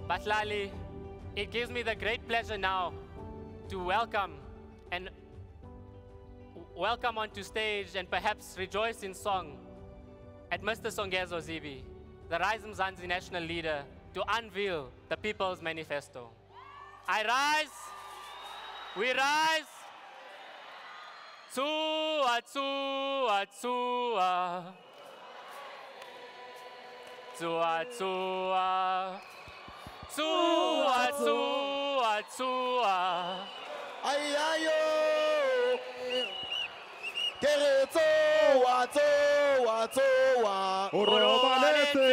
Bahlali, it gives me the great pleasure now to welcome onto stage and perhaps rejoice in song at Mr. Songezo Zibi, the RISE Mzansi national leader, to unveil the People's Manifesto. I rise, we rise, Tsua, tsua, tsua, tsua, tsua, tsua, tsua, tsua. Ay, ayo, kere tsua, tsua, tsua. Orobalete,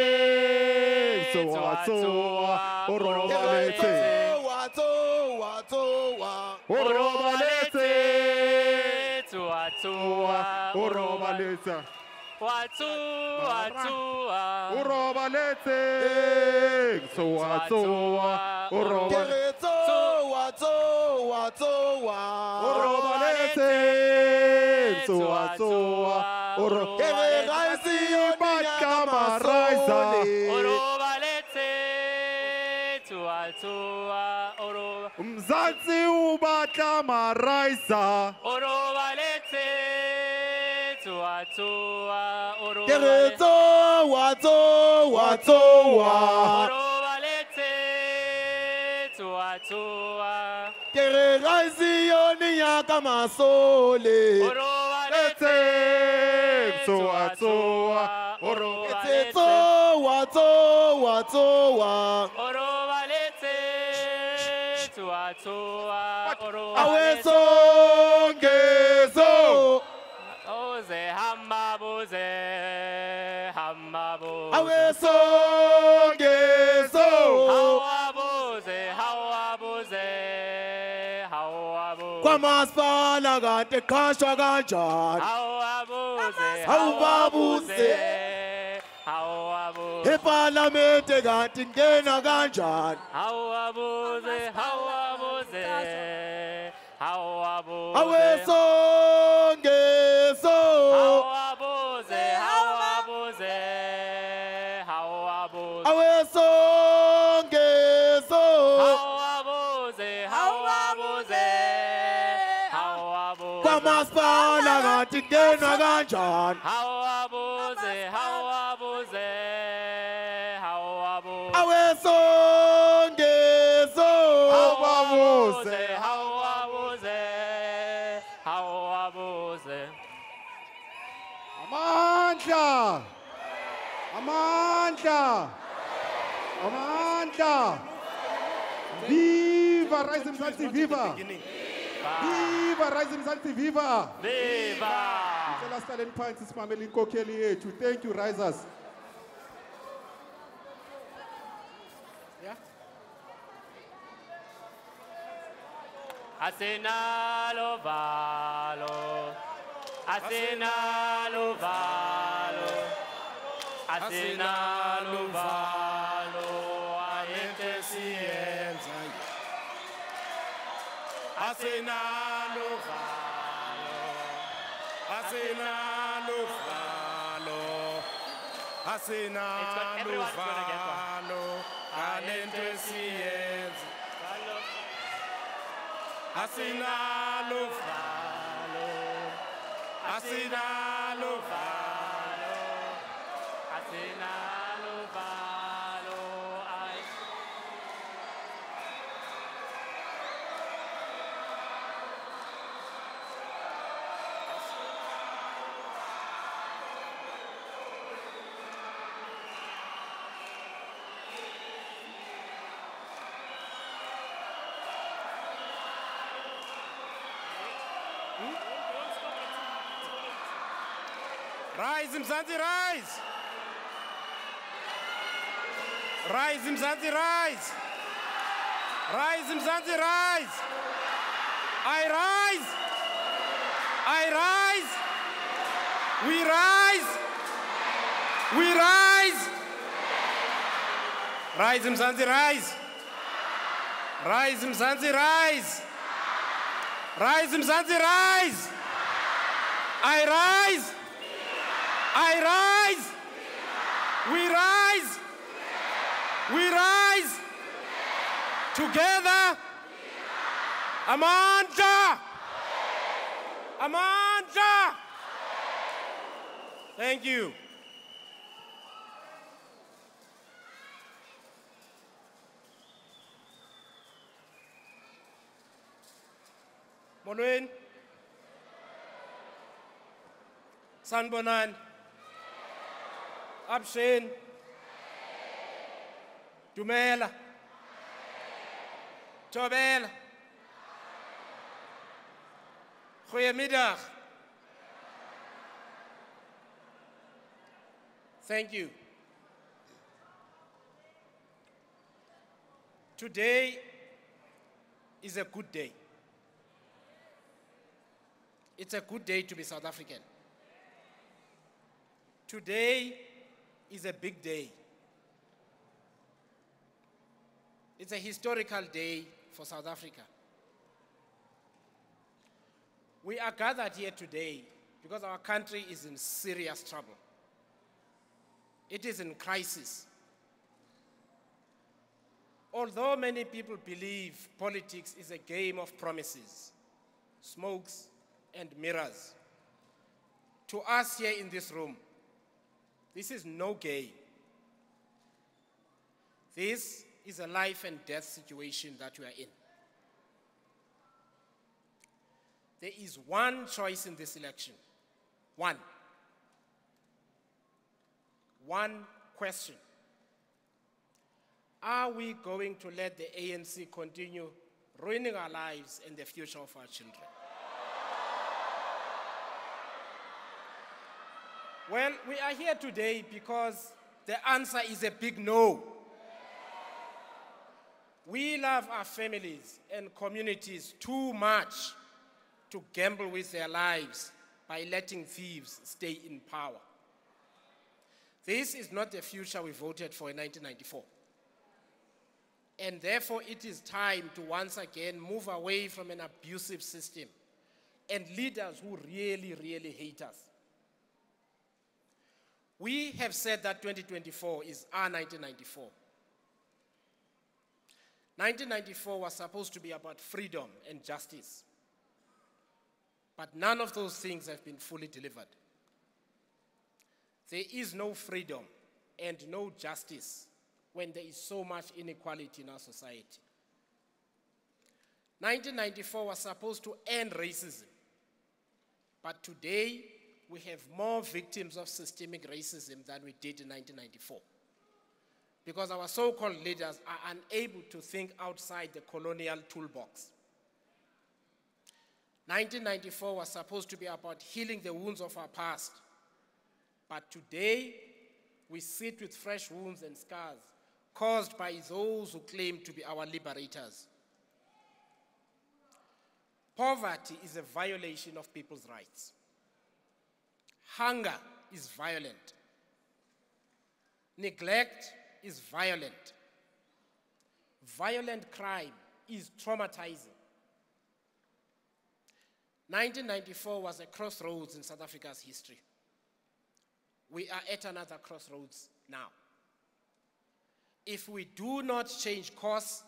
tsua, tsua, orobalete, Tsua, tsua, tsua. orobalete, Tsua, tsua, orobalete, tsua, tsua, orobalete, tsua, tsua, orobalete, Kere tsua, tsua, tsua. orobalete, tsua, tsua, orobalete. Kere raisi Bakama raisa. Orobalete, tsua, tsua, Mzansi ubatama raisa. orobalete, tsua, tsua, Kere tsua, tsua, tsua. orobalete, tsua, tsua, Kere raisi ya kama sole. orobalete, Tsua, tsua, Ete tsua, tsua, tsua. orobalete, tsua, tsua, Awe orobalete. Songezo. Oze hamba boze, hamba boze. Awe Songezo. Hawa boze, hawa boze, hawa boze. Kwa masipala kade khashwa kanjani? Hawa boze, Hawa boze. hawa boze. Eparlamente kanti ngena kanjani? Hawa boze, hawa boze, hawa boze. Awe Songezo. Hawa boze, hawa boze, hawa boze. Awe Songezo. Hawa boze, hawa boze, hawa boze. Kwa masipala kanti ngena kanjani? Hawa boze, hawa boze, hawa boze. Awe Songezo. Hawa boze, hawa boze, hawa boze. Amandla. Amandla. Amandla. Viva RISE Mzansi, viva. Viva RISE Mzansi, viva. Viva! Cela sihlale phansi simamele inkokheli yethu. Thank you risers. Asenalo valo, asenalo valo, asenalo valo, ayente sienza. Asenalo valo, asenalo valo, asenalo valo, ayente sienza. Asinalo valo, asinalo valo, asinalo valo, ay. RISE Mzansi, rise! RISE Mzansi, rise! RISE Mzansi, rise! I rise! I rise! We rise! We rise! RISE Mzansi, rise! RISE Mzansi, rise! RISE Mzansi, rise! I rise! I rise! We rise! We rise! Together. Amandla. Amandla. Thank you. Monweni. Sanbonan. Abshen. Dumela. Tobela. Goeiemiddag. Thank you. Today is a good day. It's a good day to be South African. Today is a big day. It's a historical day for South Africa. We are gathered here today because our country is in serious trouble. It is in crisis. Although many people believe politics is a game of promises, smokes, and mirrors, to us here in this room, this is no game. This is a life and death situation that we are in. There is one choice in this election. One. One question. Are we going to let the ANC continue ruining our lives and the future of our children? Well, we are here today because the answer is a big no. We love our families and communities too much to gamble with their lives by letting thieves stay in power. This is not the future we voted for in 1994. And therefore, it is time to once again move away from an abusive system and leaders who really, really hate us. We have said that 2024 is our 1994. 1994 was supposed to be about freedom and justice. But none of those things have been fully delivered. There is no freedom and no justice when there is so much inequality in our society. 1994 was supposed to end racism. But today, we have more victims of systemic racism than we did in 1994. Because our so-called leaders are unable to think outside the colonial toolbox. 1994 was supposed to be about healing the wounds of our past. But today, we sit with fresh wounds and scars caused by those who claim to be our liberators. Poverty is a violation of people's rights. Hunger is violent. Neglect is violent. Violent crime is traumatizing. 1994 was a crossroads in South Africa's history. We are at another crossroads now. If we do not change course,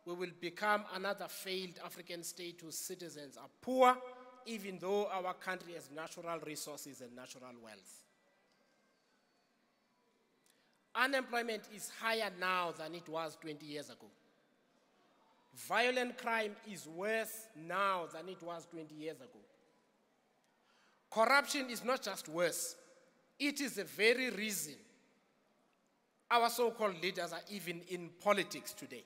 we will become another failed African state whose citizens are poor, even though our country has natural resources and natural wealth. Unemployment is higher now than it was 20 years ago. Violent crime is worse now than it was 20 years ago. Corruption is not just worse, it is the very reason our so-called leaders are even in politics today.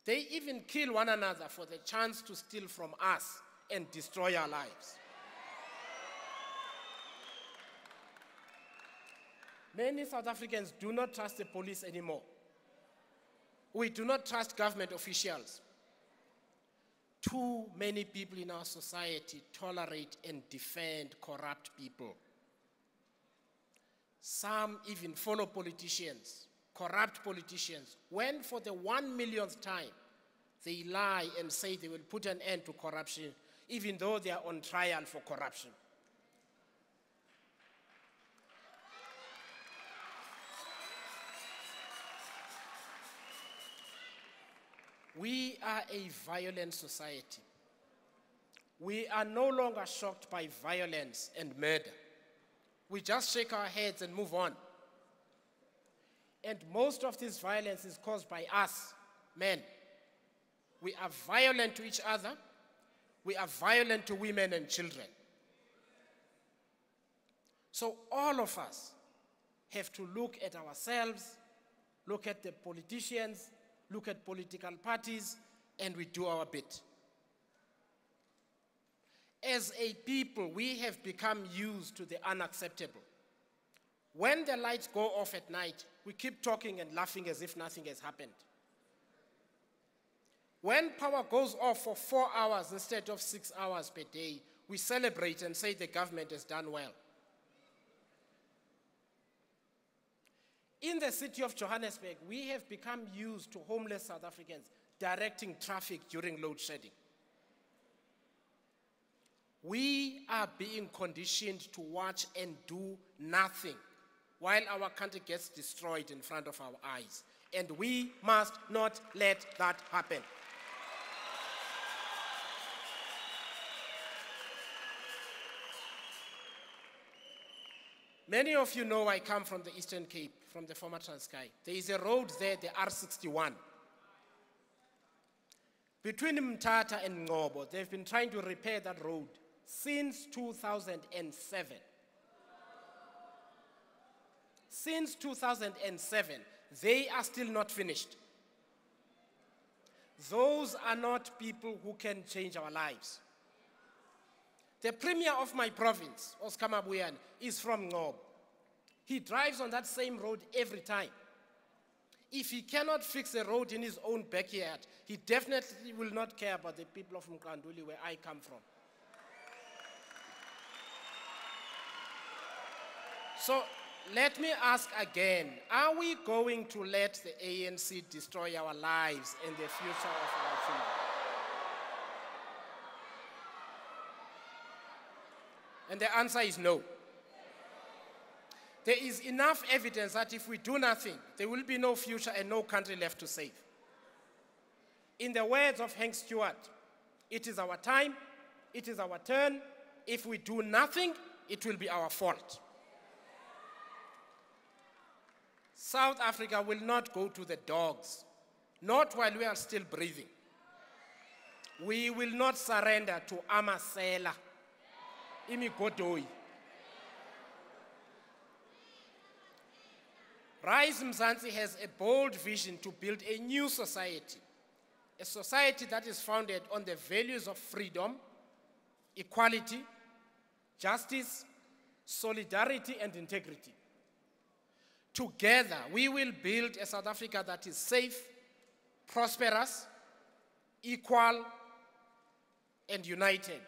They even kill one another for the chance to steal from us and destroy our lives. Many South Africans do not trust the police anymore. We do not trust government officials. Too many people in our society tolerate and defend corrupt people. Some even follow politicians, corrupt politicians, when for the 1 millionth time they lie and say they will put an end to corruption, even though they are on trial for corruption. We are a violent society. We are no longer shocked by violence and murder. We just shake our heads and move on. And most of this violence is caused by us, men. We are violent to each other. We are violent to women and children. So all of us have to look at ourselves, look at the politicians, look at political parties, and we do our bit. As a people, we have become used to the unacceptable. When the lights go off at night, we keep talking and laughing as if nothing has happened. When power goes off for 4 hours instead of 6 hours per day, we celebrate and say the government has done well. In the city of Johannesburg, we have become used to homeless South Africans directing traffic during load shedding. We are being conditioned to watch and do nothing while our country gets destroyed in front of our eyes. And we must not let that happen. Many of you know I come from the Eastern Cape, from the former Transkei. There is a road there, the R61. Between Mthatha and Ngobo, they've been trying to repair that road since 2007. Since 2007, they are still not finished. Those are not people who can change our lives. The premier of my province, Oscar Mabuyan, is from Ngobo. He drives on that same road every time. If he cannot fix a road in his own backyard, he definitely will not care about the people of Mkanduli, where I come from. So let me ask again, are we going to let the ANC destroy our lives and the future of our children? And the answer is no. There is enough evidence that if we do nothing, there will be no future and no country left to save. In the words of Hank Stewart, it is our time, it is our turn. If we do nothing, it will be our fault. South Africa will not go to the dogs, not while we are still breathing. We will not surrender to Amasela, Imigodoi. RISE Mzansi has a bold vision to build a new society, a society that is founded on the values of freedom, equality, justice, solidarity, and integrity. Together, we will build a South Africa that is safe, prosperous, equal, and united,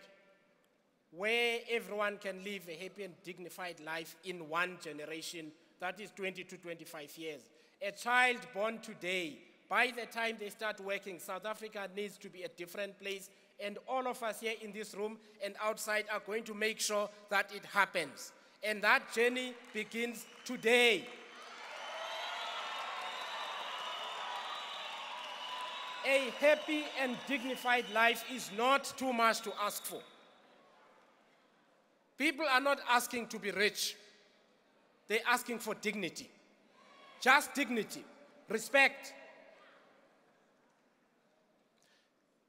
where everyone can live a happy and dignified life in one generation, that is 20 to 25 years. A child born today, by the time they start working, South Africa needs to be a different place, and all of us here in this room and outside are going to make sure that it happens. And that journey begins today. A happy and dignified life is not too much to ask for. People are not asking to be rich. They're asking for dignity. Just dignity, respect.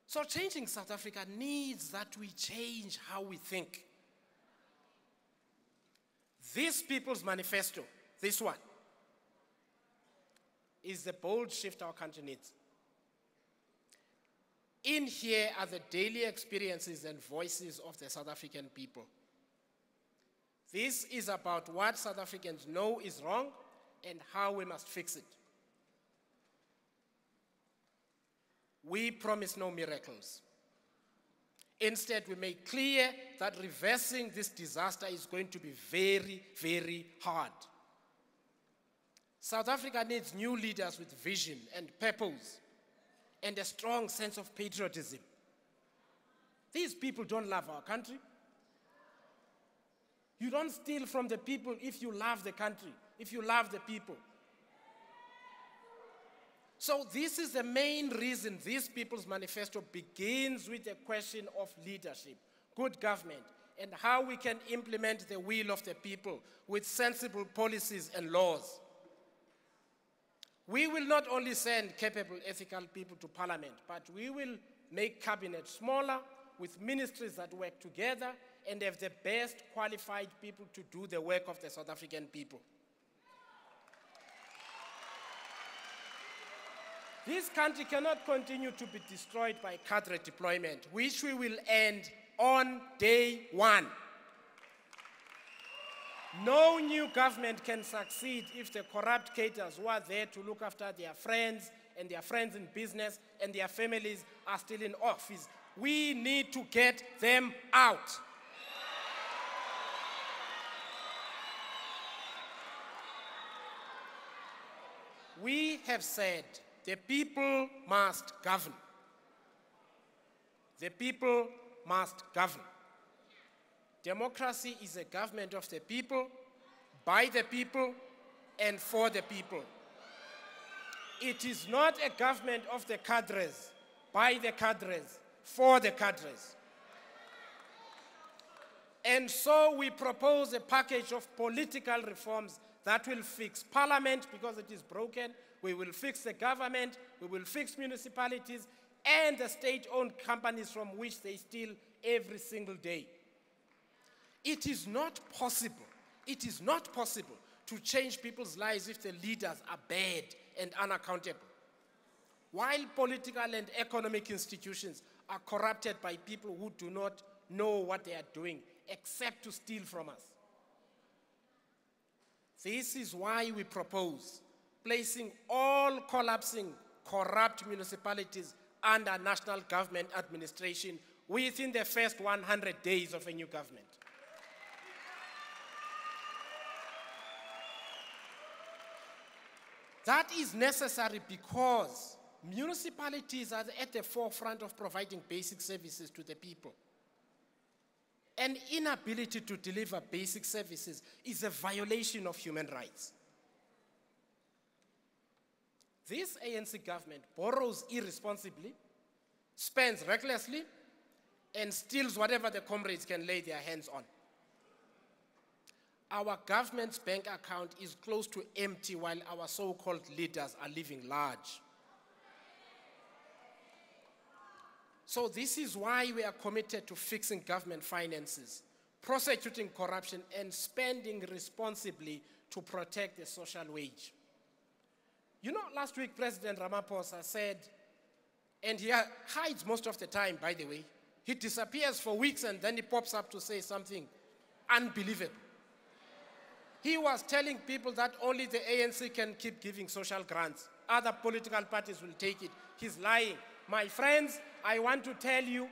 So changing South Africa needs that we change how we think. This People's Manifesto, this one, is the bold shift our country needs. In here are the daily experiences and voices of the South African people. This is about what South Africans know is wrong and how we must fix it. We promise no miracles. Instead, we make clear that reversing this disaster is going to be very, very hard. South Africa needs new leaders with vision and purpose and a strong sense of patriotism. These people don't love our country. You don't steal from the people if you love the country, if you love the people. So this is the main reason this People's Manifesto begins with a question of leadership, good government, and how we can implement the will of the people with sensible policies and laws. We will not only send capable, ethical people to parliament, but we will make cabinet smaller with ministries that work together and have the best qualified people to do the work of the South African people. This country cannot continue to be destroyed by cadre deployment, which we will end on day one. No new government can succeed if the corrupt caterers who are there to look after their friends and their friends in business and their families are still in office. We need to get them out. We have said the people must govern. The people must govern. Democracy is a government of the people, by the people, and for the people. It is not a government of the cadres, by the cadres, for the cadres. And so we propose a package of political reforms that will fix parliament because it is broken. We will fix the government, we will fix municipalities and the state-owned companies from which they steal every single day. It is not possible to change people's lives if the leaders are bad and unaccountable. While political and economic institutions are corrupted by people who do not know what they are doing except to steal from us. This is why we propose placing all collapsing, corrupt municipalities under national government administration within the first 100 days of a new government. That is necessary because municipalities are at the forefront of providing basic services to the people. An inability to deliver basic services is a violation of human rights. This ANC government borrows irresponsibly, spends recklessly, and steals whatever the comrades can lay their hands on. Our government's bank account is close to empty while our so-called leaders are living large. So this is why we are committed to fixing government finances, prosecuting corruption, and spending responsibly to protect the social wage. You know, last week President Ramaphosa said, and he hides most of the time, by the way, he disappears for weeks and then he pops up to say something unbelievable. He was telling people that only the ANC can keep giving social grants. Other political parties will take it. He's lying. My friends, I want to tell you,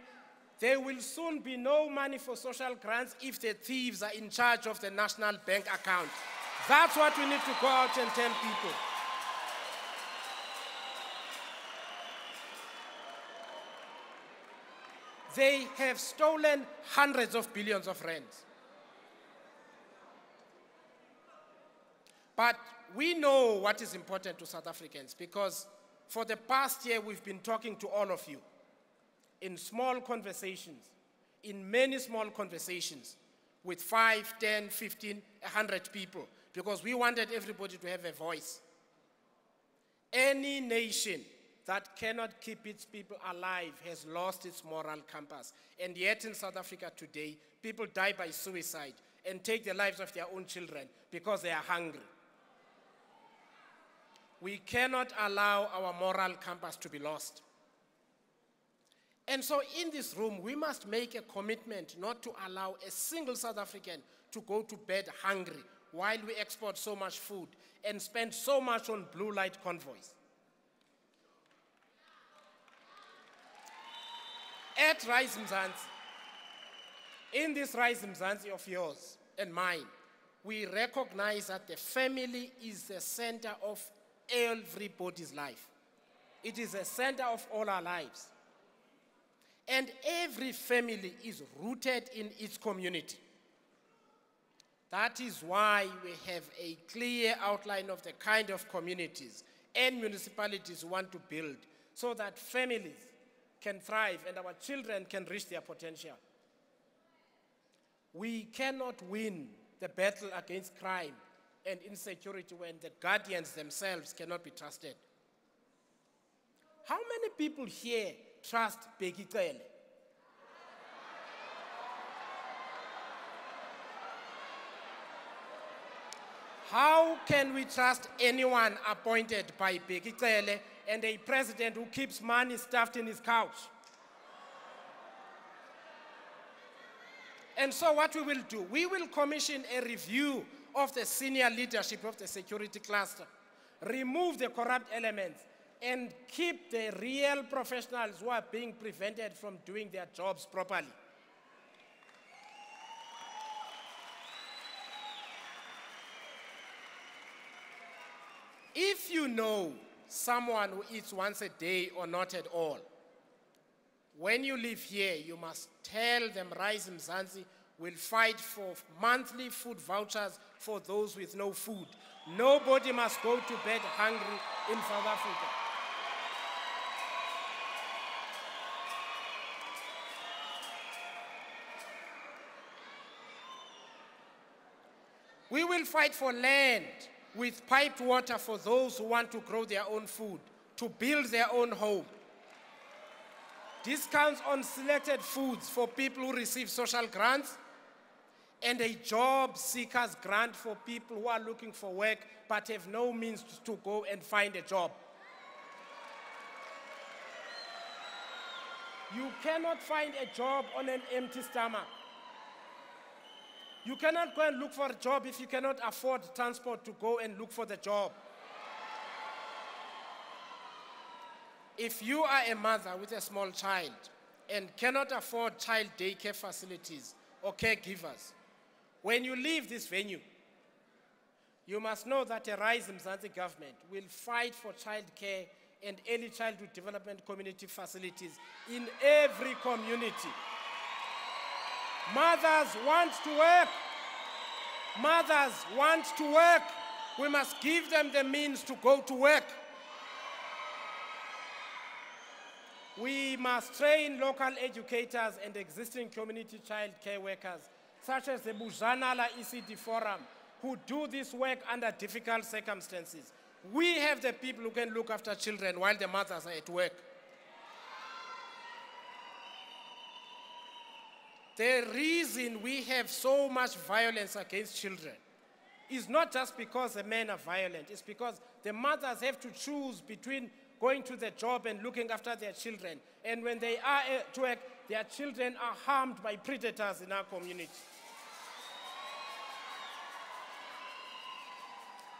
there will soon be no money for social grants if the thieves are in charge of the national bank account. That's what we need to go out and tell people. They have stolen hundreds of billions of rands. But we know what is important to South Africans because for the past year we've been talking to all of you in small conversations, in many small conversations with 5, 10, 15, 100 people because we wanted everybody to have a voice. Any nation that cannot keep its people alive has lost its moral compass. And yet in South Africa today, people die by suicide and take the lives of their own children because they are hungry. We cannot allow our moral compass to be lost. And so in this room, we must make a commitment not to allow a single South African to go to bed hungry while we export so much food and spend so much on blue light convoys. At RISE Mzansi, in this RISE Mzansi of yours and mine, we recognize that the family is the center of everybody's life. It is the center of all our lives. And every family is rooted in its community. That is why we have a clear outline of the kind of communities and municipalities want to build so that families can thrive and our children can reach their potential. We cannot win the battle against crime and insecurity when the guardians themselves cannot be trusted. How many people here trust Bheki Cele? How can we trust anyone appointed by Bheki Cele and a president who keeps money stuffed in his couch? And so what we will do, we will commission a review of the senior leadership of the security cluster, remove the corrupt elements, and keep the real professionals who are being prevented from doing their jobs properly. If you know someone who eats once a day or not at all, when you live here, you must tell them RISE Mzansi will fight for monthly food vouchers for those with no food. Nobody must go to bed hungry in South Africa. We will fight for land with piped water for those who want to grow their own food, to build their own home. Discounts on selected foods for people who receive social grants, and a job seekers grant for people who are looking for work but have no means to go and find a job. You cannot find a job on an empty stomach. You cannot go and look for a job if you cannot afford transport to go and look for the job. If you are a mother with a small child and cannot afford child daycare facilities or caregivers, when you leave this venue, you must know that a RISE Mzansi government will fight for child care and early childhood development community facilities in every community. Mothers want to work. Mothers want to work. We must give them the means to go to work. We must train local educators and existing community child care workers, such as the Buzanala ECD Forum, who do this work under difficult circumstances. We have the people who can look after children while the mothers are at work. The reason we have so much violence against children is not just because the men are violent, it's because the mothers have to choose between going to the job and looking after their children. And when they are at work, their children are harmed by predators in our community.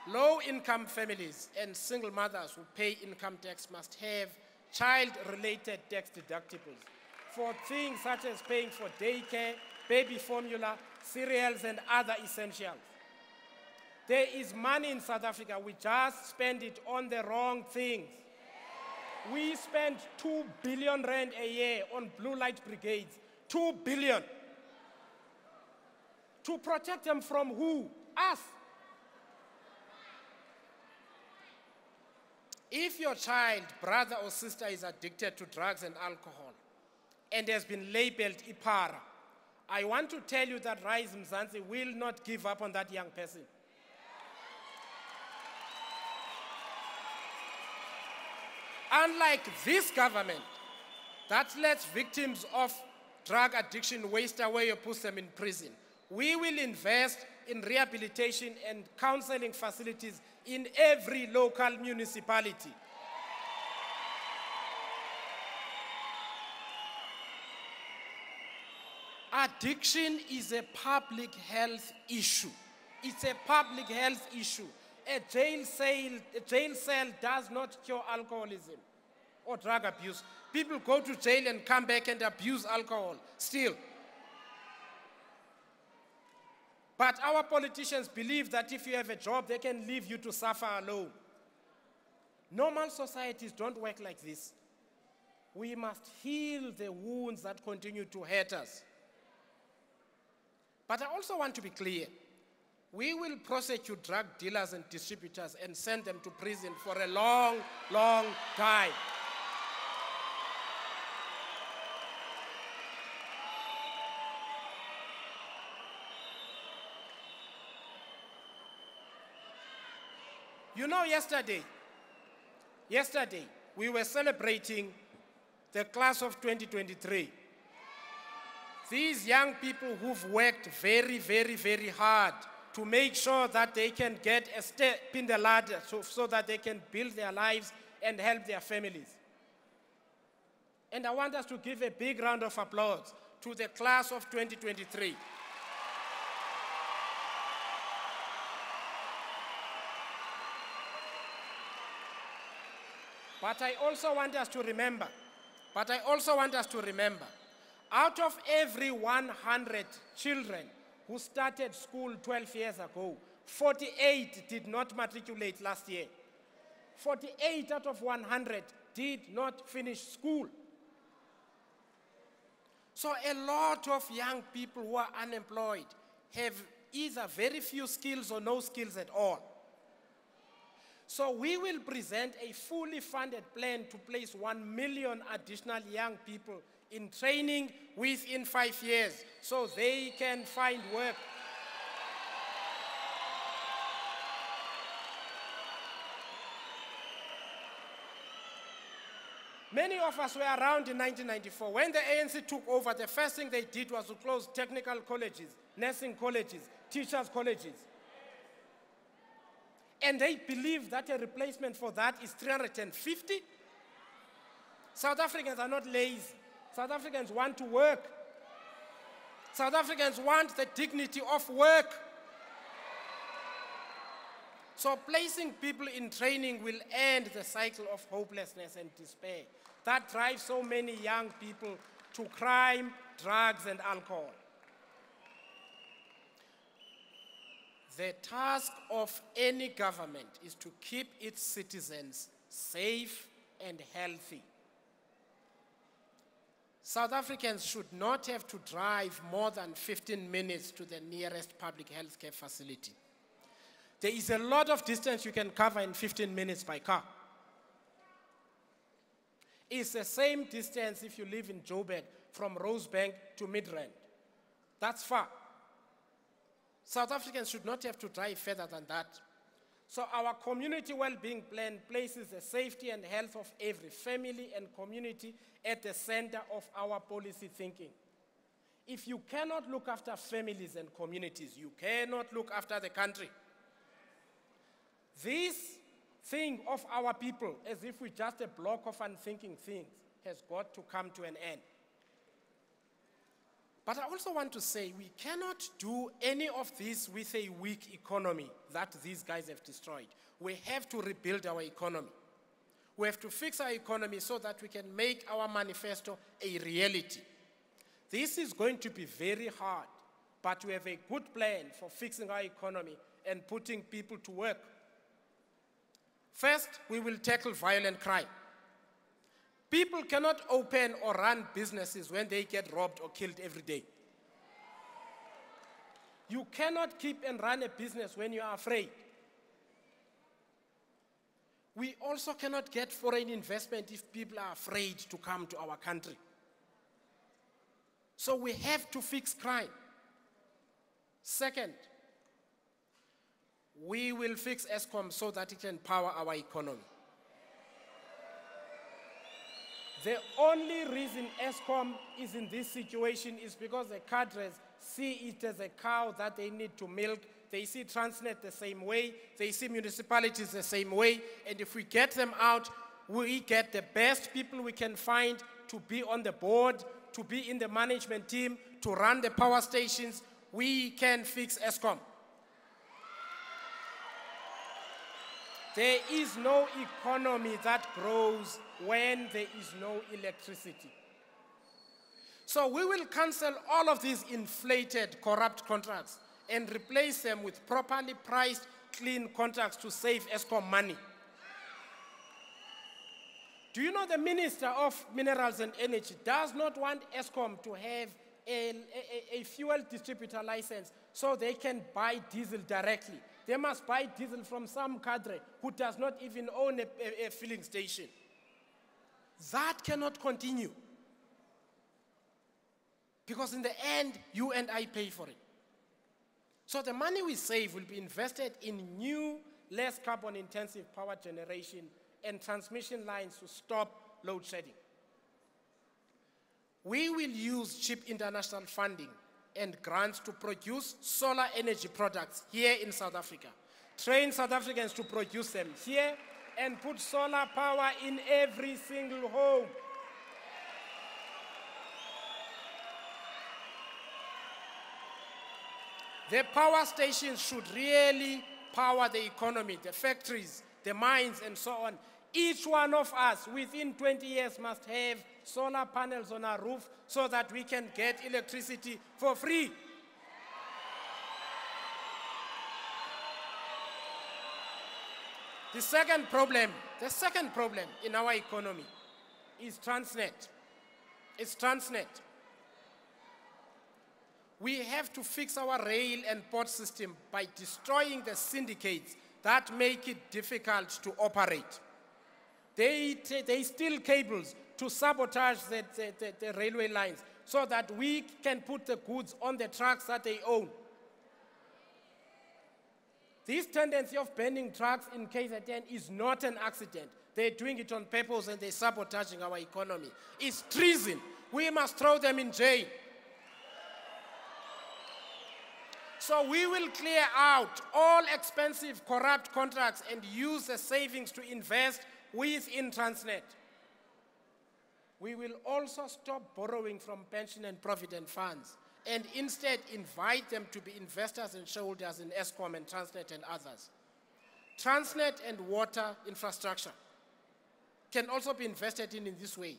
Low-income families and single mothers who pay income tax must have child-related tax deductibles for things such as paying for daycare, baby formula, cereals, and other essentials. There is money in South Africa, we just spend it on the wrong things. We spend 2 billion rand a year on blue light brigades, 2 billion. To protect them from who? Us. If your child, brother or sister is addicted to drugs and alcohol and has been labeled Ipara, I want to tell you that RISE Mzansi will not give up on that young person. Unlike this government that lets victims of drug addiction waste away or puts them in prison, we will invest in rehabilitation and counseling facilities in every local municipality. Addiction is a public health issue. It's a public health issue. A jail cell does not cure alcoholism or drug abuse. People go to jail and come back and abuse alcohol still. But our politicians believe that if you have a job, they can leave you to suffer alone. Normal societies don't work like this. We must heal the wounds that continue to hurt us. But I also want to be clear. We will prosecute drug dealers and distributors and send them to prison for a long, long time. You know, yesterday, we were celebrating the class of 2023. These young people who've worked very, very, very hard to make sure that they can get a step in the ladder so that they can build their lives and help their families. And I want us to give a big round of applause to the class of 2023. But I also want us to remember, out of every 100 children who started school 12 years ago, 48 did not matriculate last year. 48 out of 100 did not finish school. So a lot of young people who are unemployed have either very few skills or no skills at all. So we will present a fully funded plan to place 1 million additional young people in training within 5 years so they can find work. Many of us were around in 1994. When the ANC took over, the first thing they did was to close technical colleges, nursing colleges, teachers' colleges. And they believe that a replacement for that is 350. South Africans are not lazy. South Africans want to work. South Africans want the dignity of work. So placing people in training will end the cycle of hopelessness and despair that drives so many young people to crime, drugs, and alcohol. The task of any government is to keep its citizens safe and healthy. South Africans should not have to drive more than 15 minutes to the nearest public health care facility. There is a lot of distance you can cover in 15 minutes by car. It's the same distance if you live in Joburg from Rosebank to Midrand. That's far. South Africans should not have to drive further than that. So our community well-being plan places the safety and health of every family and community at the center of our policy thinking. If you cannot look after families and communities, you cannot look after the country. This thing of our people, as if we're just a block of unthinking things, has got to come to an end. But I also want to say we cannot do any of this with a weak economy that these guys have destroyed. We have to rebuild our economy. We have to fix our economy so that we can make our manifesto a reality. This is going to be very hard, but we have a good plan for fixing our economy and putting people to work. First, we will tackle violent crime. People cannot open or run businesses when they get robbed or killed every day. You cannot keep and run a business when you are afraid. We also cannot get foreign investment if people are afraid to come to our country. So we have to fix crime. Second, we will fix Eskom so that it can power our economy. The only reason Eskom is in this situation is because the cadres see it as a cow that they need to milk. They see Transnet the same way. They see municipalities the same way. And if we get them out, we get the best people we can find to be on the board, to be in the management team, to run the power stations. We can fix Eskom. There is no economy that grows when there is no electricity. So we will cancel all of these inflated, corrupt contracts and replace them with properly priced, clean contracts to save Eskom money. Do you know the Minister of Minerals and Energy does not want Eskom to have a fuel distributor license so they can buy diesel directly. They must buy diesel from some cadre who does not even own a filling station. That cannot continue. Because in the end, you and I pay for it. So the money we save will be invested in new, less carbon-intensive power generation and transmission lines to stop load shedding. We will use cheap international funding and grants to produce solar energy products here in South Africa. Train South Africans to produce them here and put solar power in every single home. The power stations should really power the economy, the factories, the mines, and so on. Each one of us within 20 years must have solar panels on our roof so that we can get electricity for free. The second problem in our economy is Transnet. It's Transnet. We have to fix our rail and port system by destroying the syndicates that make it difficult to operate. They steal cables to sabotage the railway lines so that we can put the goods on the trucks that they own. This tendency of banning trucks in KZN is not an accident. They're doing it on purpose and they're sabotaging our economy. It's treason. We must throw them in jail. So we will clear out all expensive, corrupt contracts and use the savings to invest within Transnet. We will also stop borrowing from pension and provident funds and instead invite them to be investors and shareholders in Eskom and Transnet and others. Transnet and water infrastructure can also be invested in this way.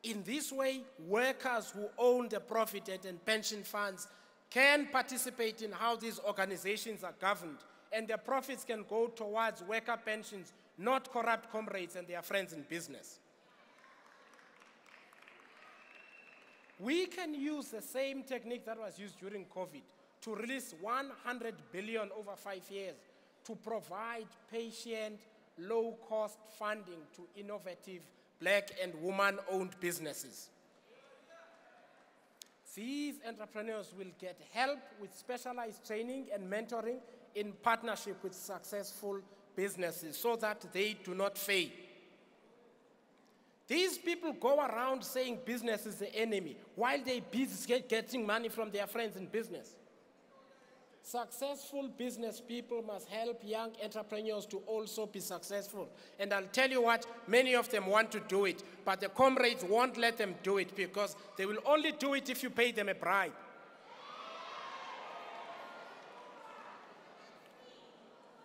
In this way, workers who own the provident and pension funds can participate in how these organizations are governed, and the profits can go towards worker pensions, not corrupt comrades and their friends in business. We can use the same technique that was used during COVID to release 100 billion over 5 years to provide patient, low-cost funding to innovative Black and woman-owned businesses. These entrepreneurs will get help with specialized training and mentoring in partnership with successful businesses so that they do not fail. These people go around saying business is the enemy while they're busy getting money from their friends in business. Successful business people must help young entrepreneurs to also be successful. And I'll tell you what, many of them want to do it, but the comrades won't let them do it because they will only do it if you pay them a bribe.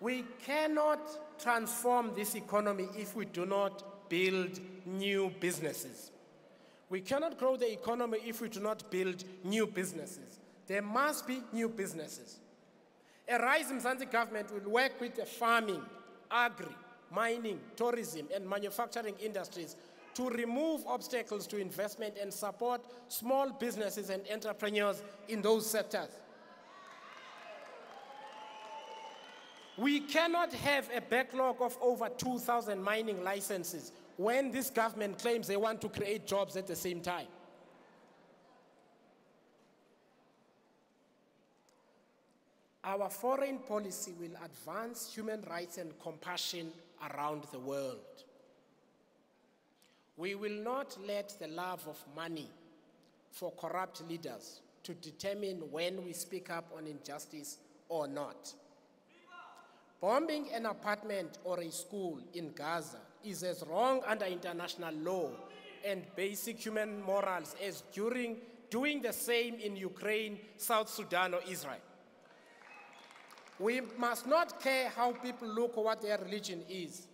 We cannot transform this economy if we do not build new businesses. We cannot grow the economy if we do not build new businesses. There must be new businesses. A RISE Mzansi government will work with the farming, agri, mining, tourism, and manufacturing industries to remove obstacles to investment and support small businesses and entrepreneurs in those sectors. We cannot have a backlog of over 2,000 mining licenses when this government claims they want to create jobs at the same time. Our foreign policy will advance human rights and compassion around the world. We will not let the love of money for corrupt leaders to determine when we speak up on injustice or not. Bombing an apartment or a school in Gaza is as wrong under international law and basic human morals as doing the same in Ukraine, South Sudan, or Israel. We must not care how people look or what their religion is,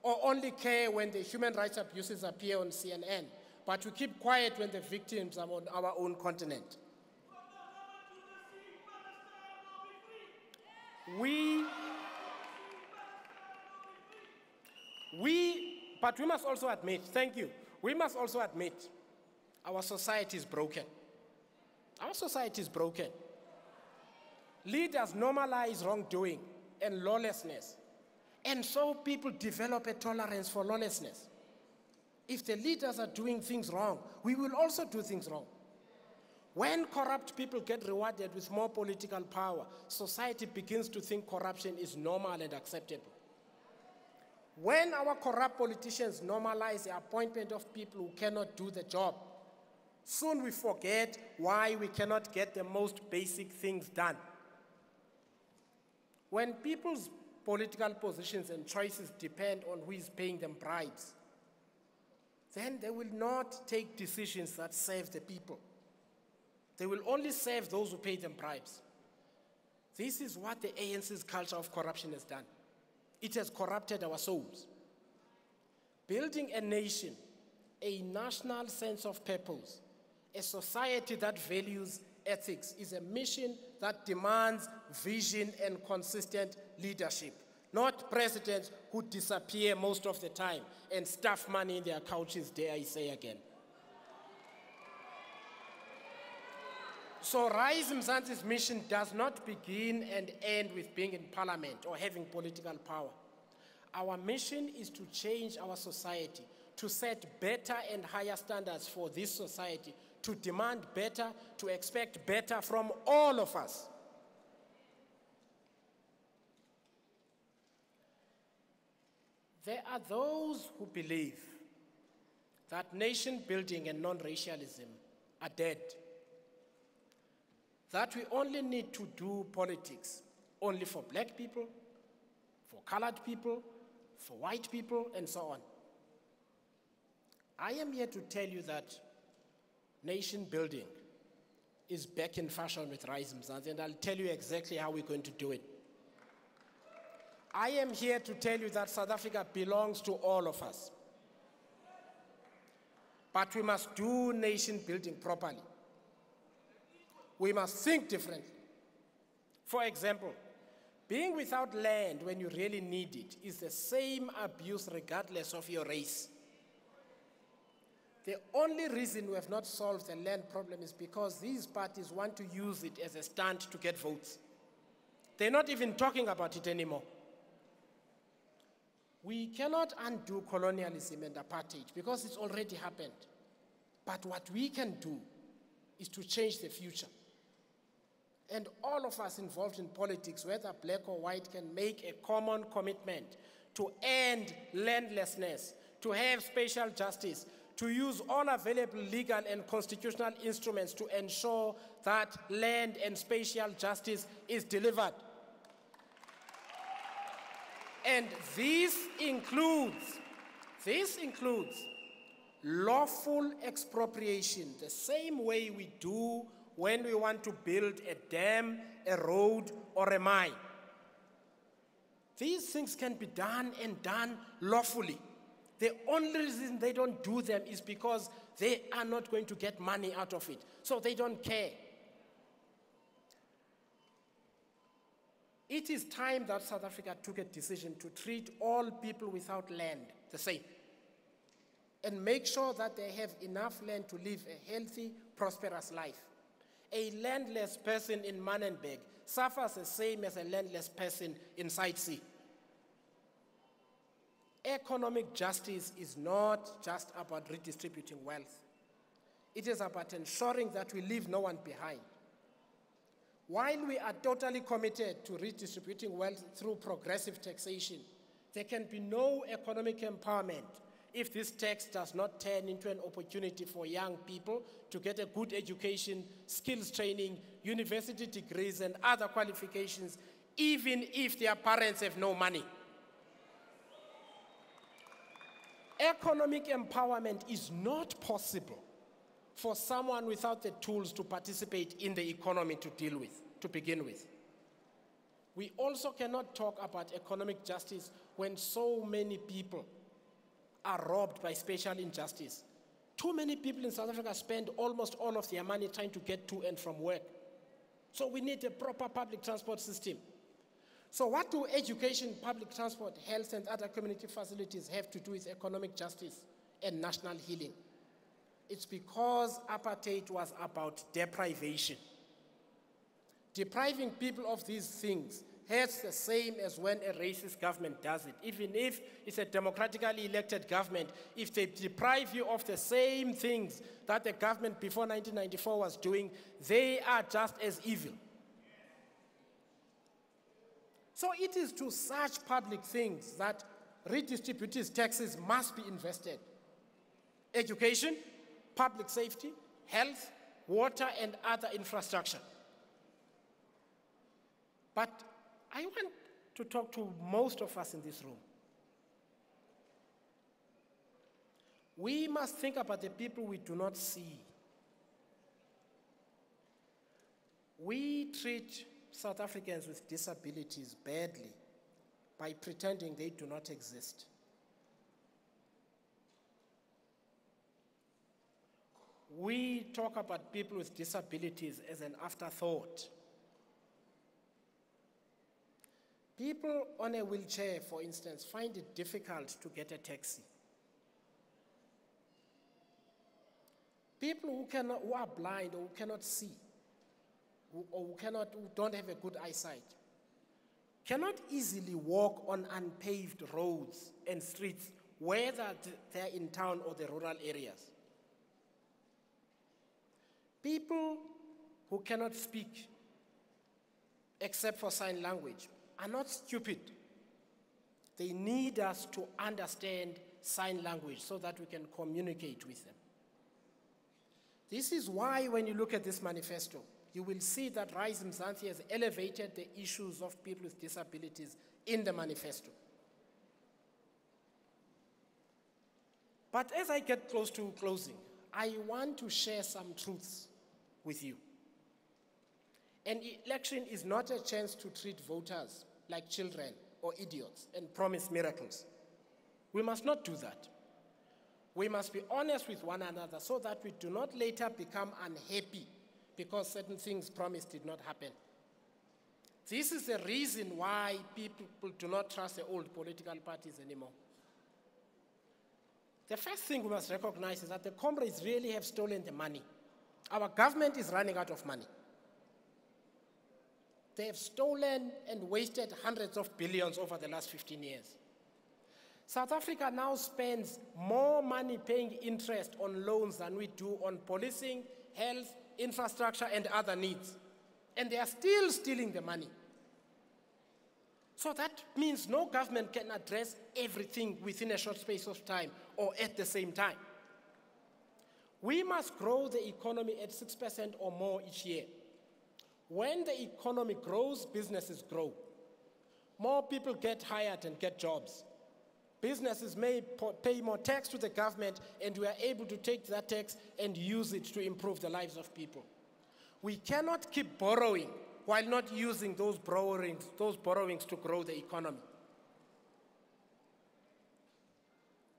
or only care when the human rights abuses appear on CNN, but we keep quiet when the victims are on our own continent. But we must also admit, thank you, we must also admit our society is broken. Our society is broken. Leaders normalize wrongdoing and lawlessness, and so people develop a tolerance for lawlessness. If the leaders are doing things wrong, we will also do things wrong. When corrupt people get rewarded with more political power, society begins to think corruption is normal and acceptable. When our corrupt politicians normalize the appointment of people who cannot do the job, soon we forget why we cannot get the most basic things done. When people's political positions and choices depend on who is paying them bribes, then they will not take decisions that serve the people. They will only serve those who pay them bribes. This is what the ANC's culture of corruption has done. It has corrupted our souls. Building a nation, a national sense of purpose, a society that values ethics is a mission that demands vision and consistent leadership, not presidents who disappear most of the time and stuff money in their couches, dare I say again. So RISE Mzansi's mission does not begin and end with being in parliament or having political power. Our mission is to change our society, to set better and higher standards for this society, to demand better, to expect better from all of us. There are those who believe that nation building and non-racialism are dead. That we only need to do politics only for black people, for colored people, for white people, and so on. I am here to tell you that nation building is back in fashion with RISE Mzansi, and I'll tell you exactly how we're going to do it. I am here to tell you that South Africa belongs to all of us. But we must do nation building properly. We must think differently. For example, being without land when you really need it is the same abuse regardless of your race. The only reason we have not solved the land problem is because these parties want to use it as a stunt to get votes. They're not even talking about it anymore. We cannot undo colonialism and apartheid because it's already happened. But what we can do is to change the future. And all of us involved in politics, whether black or white, can make a common commitment to end landlessness, to have spatial justice, to use all available legal and constitutional instruments to ensure that land and spatial justice is delivered. And this includes lawful expropriation, the same way we do when we want to build a dam, a road, or a mine. These things can be done and done lawfully. The only reason they don't do them is because they are not going to get money out of it, so they don't care. It is time that South Africa took a decision to treat all people without land the same and make sure that they have enough land to live a healthy, prosperous life. A landless person in Manenberg suffers the same as a landless person in South Sea. Economic justice is not just about redistributing wealth. It is about ensuring that we leave no one behind. While we are totally committed to redistributing wealth through progressive taxation, there can be no economic empowerment if this tax does not turn into an opportunity for young people to get a good education, skills training, university degrees, and other qualifications, even if their parents have no money. Economic empowerment is not possible for someone without the tools to participate in the economy to begin with. We also cannot talk about economic justice when so many people are robbed by spatial injustice. Too many people in South Africa spend almost all of their money trying to get to and from work. So we need a proper public transport system. So what do education, public transport, health, and other community facilities have to do with economic justice and national healing? It's because apartheid was about deprivation. Depriving people of these things hurts the same as when a racist government does it. Even if it's a democratically elected government, if they deprive you of the same things that the government before 1994 was doing, they are just as evil. So it is to such public things that redistributive taxes must be invested. Education, public safety, health, water, and other infrastructure. But I want to talk to most of us in this room. We must think about the people we do not see. We treat South Africans with disabilities badly by pretending they do not exist. We talk about people with disabilities as an afterthought. People on a wheelchair, for instance, find it difficult to get a taxi. People who are blind or who cannot see, who don't have a good eyesight, cannot easily walk on unpaved roads and streets, whether they're in town or the rural areas. People who cannot speak except for sign language are not stupid. They need us to understand sign language so that we can communicate with them. This is why when you look at this manifesto, you will see that RISE Mzansi has elevated the issues of people with disabilities in the manifesto. But as I get close to closing, I want to share some truths with you. An election is not a chance to treat voters like children or idiots and promise miracles. We must not do that. We must be honest with one another so that we do not later become unhappy because certain things promised did not happen. This is the reason why people do not trust the old political parties anymore. The first thing we must recognize is that the comrades really have stolen the money. Our government is running out of money. They have stolen and wasted hundreds of billions over the last 15 years. South Africa now spends more money paying interest on loans than we do on policing, health, infrastructure, and other needs. And they are still stealing the money. So that means no government can address everything within a short space of time or at the same time. We must grow the economy at 6% or more each year. When the economy grows, businesses grow. More people get hired and get jobs. Businesses may pay more tax to the government, and we are able to take that tax and use it to improve the lives of people. We cannot keep borrowing while not using those borrowings to grow the economy.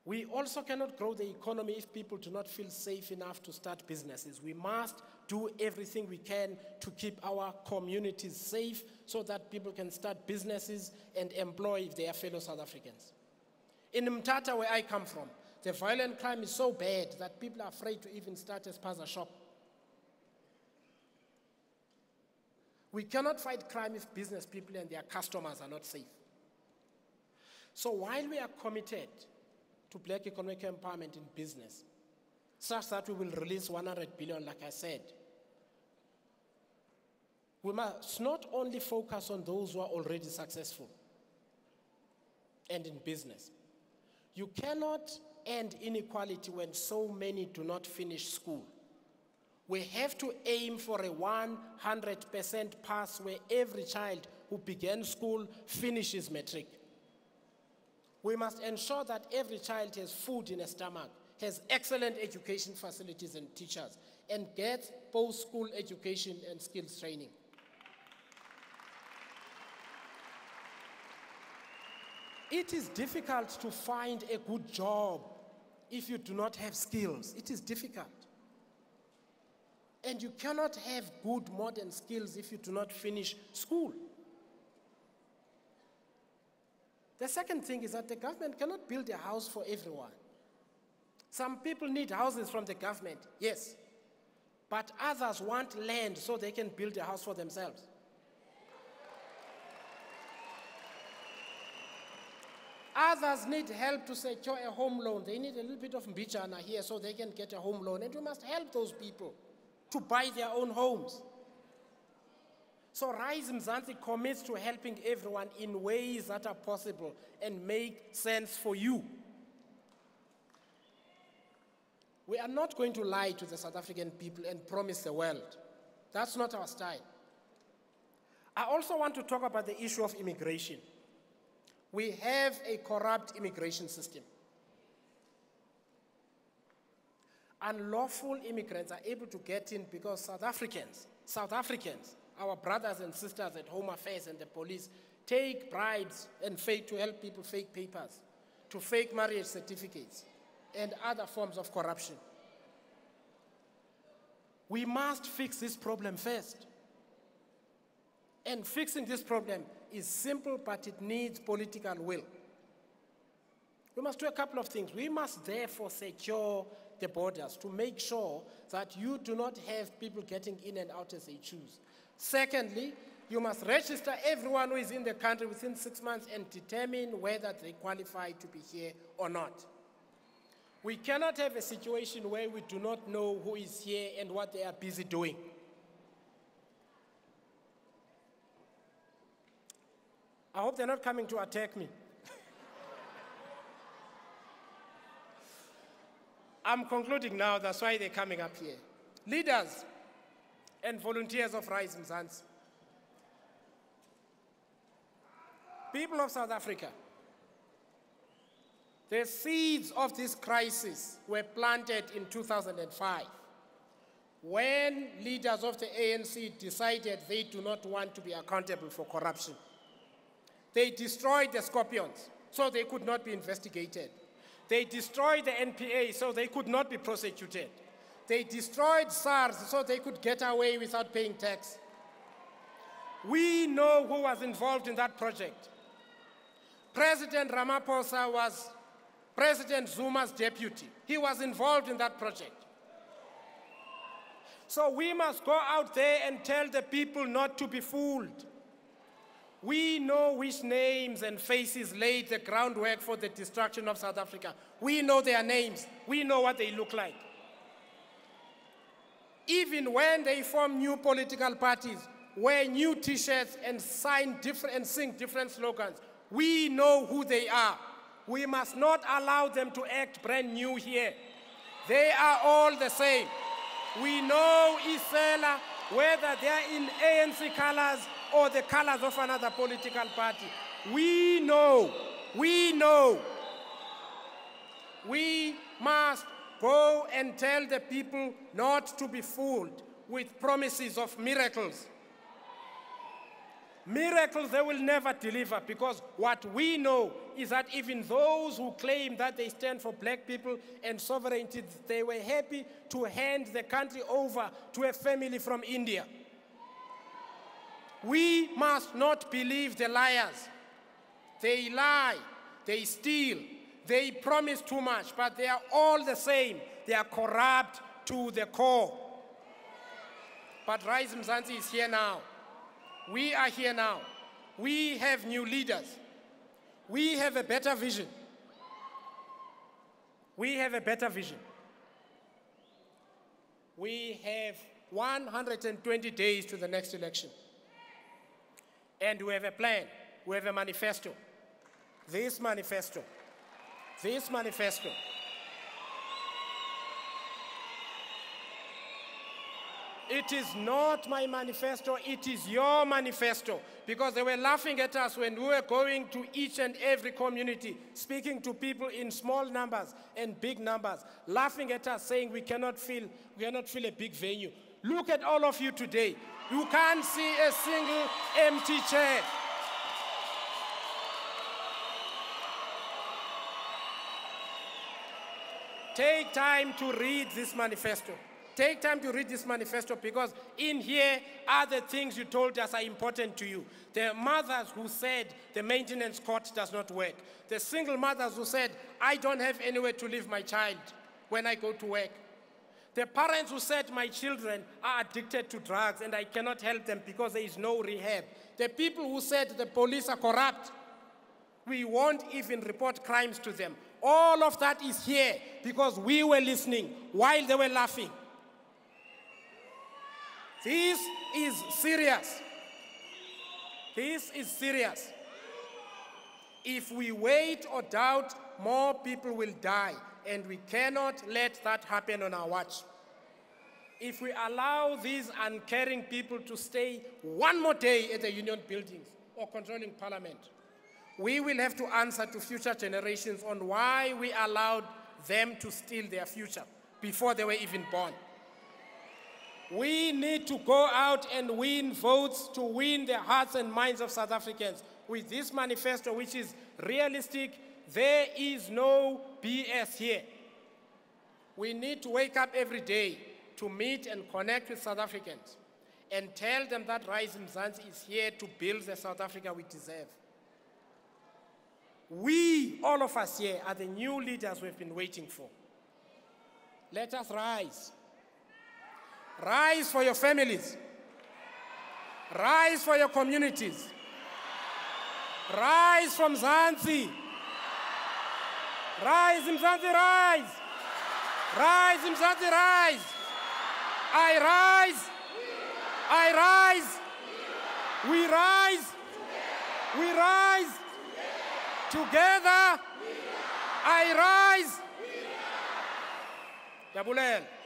We also cannot grow the economy if people do not feel safe enough to start businesses. We must do everything we can to keep our communities safe so that people can start businesses and employ their fellow South Africans. In Mthatha, where I come from, the violent crime is so bad that people are afraid to even start a spaza shop. We cannot fight crime if business people and their customers are not safe. So while we are committed to black economic empowerment in business, such that we will release 100 billion, like I said, we must not only focus on those who are already successful and in business. You cannot end inequality when so many do not finish school. We have to aim for a 100% pass where every child who began school finishes matric. We must ensure that every child has food in a stomach, has excellent education facilities and teachers, and gets post-school education and skills training. It is difficult to find a good job if you do not have skills. It is difficult. And you cannot have good modern skills if you do not finish school. The second thing is that the government cannot build a house for everyone. Some people need houses from the government, yes. But others want land so they can build a house for themselves. Others need help to secure a home loan. They need a little bit of mbijana here so they can get a home loan. And we must help those people to buy their own homes. So RISE Mzansi commits to helping everyone in ways that are possible and make sense for you. We are not going to lie to the South African people and promise the world. That's not our style. I also want to talk about the issue of immigration. We have a corrupt immigration system. Unlawful immigrants are able to get in because South Africans, our brothers and sisters at Home Affairs and the police, take bribes and to help people fake papers, to fake marriage certificates, and other forms of corruption. We must fix this problem first. And fixing this problem is simple, but it needs political will. We must do a couple of things. We must therefore secure the borders to make sure that you do not have people getting in and out as they choose. Secondly, you must register everyone who is in the country within 6 months and determine whether they qualify to be here or not. We cannot have a situation where we do not know who is here and what they are busy doing. I hope they're not coming to attack me. I'm concluding now, that's why they're coming up here. Leaders and volunteers of RISE Mzansi. People of South Africa, the seeds of this crisis were planted in 2005 when leaders of the ANC decided they do not want to be accountable for corruption. They destroyed the Scorpions so they could not be investigated. They destroyed the NPA so they could not be prosecuted. They destroyed SARS so they could get away without paying tax. We know who was involved in that project. President Ramaphosa was President Zuma's deputy. He was involved in that project. So we must go out there and tell the people not to be fooled. We know which names and faces laid the groundwork for the destruction of South Africa. We know their names. We know what they look like. Even when they form new political parties, wear new T-shirts and sing different slogans, we know who they are. We must not allow them to act brand new here. They are all the same. We know Isela, whether they are in ANC colors or the colors of another political party. We know. We must go and tell the people not to be fooled with promises of miracles. Miracles they will never deliver, because what we know is that even those who claim that they stand for black people and sovereignty, they were happy to hand the country over to a family from India. We must not believe the liars. They lie, they steal, they promise too much, but they are all the same. They are corrupt to the core. But RISE Mzansi is here now. We are here now. We have new leaders. We have a better vision. We have a better vision. We have 120 days to the next election. And we have a plan. We have a manifesto. This manifesto. It is not my manifesto, it is your manifesto. Because they were laughing at us when we were going to each and every community, speaking to people in small numbers and big numbers, laughing at us, saying we cannot fill a big venue. Look at all of you today. You can't see a single empty chair. Take time to read this manifesto. Take time to read this manifesto, because in here are the things you told us are important to you. The mothers who said the maintenance court does not work. The single mothers who said, I don't have anywhere to leave my child when I go to work. The parents who said my children are addicted to drugs and I cannot help them because there is no rehab. The people who said the police are corrupt. We won't even report crimes to them. All of that is here because we were listening while they were laughing. This is serious. This is serious. If we wait or doubt, more people will die, and we cannot let that happen on our watch. If we allow these uncaring people to stay one more day at the union buildings or controlling parliament, we will have to answer to future generations on why we allowed them to steal their future before they were even born. We need to go out and win votes to win the hearts and minds of South Africans. With this manifesto, which is realistic, there is no BS here. We need to wake up every day to meet and connect with South Africans and tell them that RISE Mzansi is here to build the South Africa we deserve. We, all of us here, are the new leaders we've been waiting for. Let us rise. Rise for your families. Rise for your communities. Rise from Mzansi. Rise Mzansi, rise. Rise Mzansi, rise. I rise. I rise. We rise. We rise. Together. I rise. Jabulela.